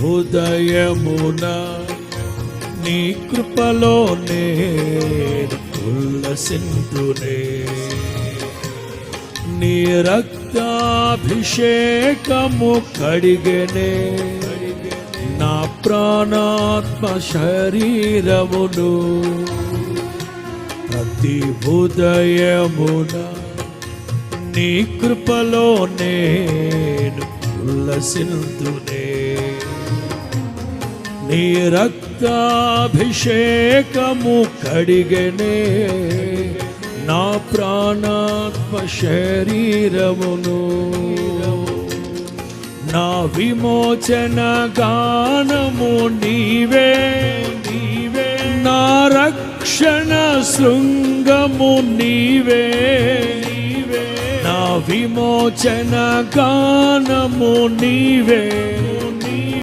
ఉదయమున నీ కృపలో నేను ఉల్లసింతునే. నీ రక్తాభిషేకము కడిగెనే నా ప్రాణాత్మ శరీరమును. ప్రతి ఉదయమున నీ కృపలో నేను ఉల్లసింతునే. నీ రక్తాభిషేకము కడిగెనే నా ప్రాణాత్మ శరీరమును. నా విమోచన గానము నీవే, నీవే నా రక్షణ శృంగము నీవే, నీవే నా విమోచన గానము నీవే,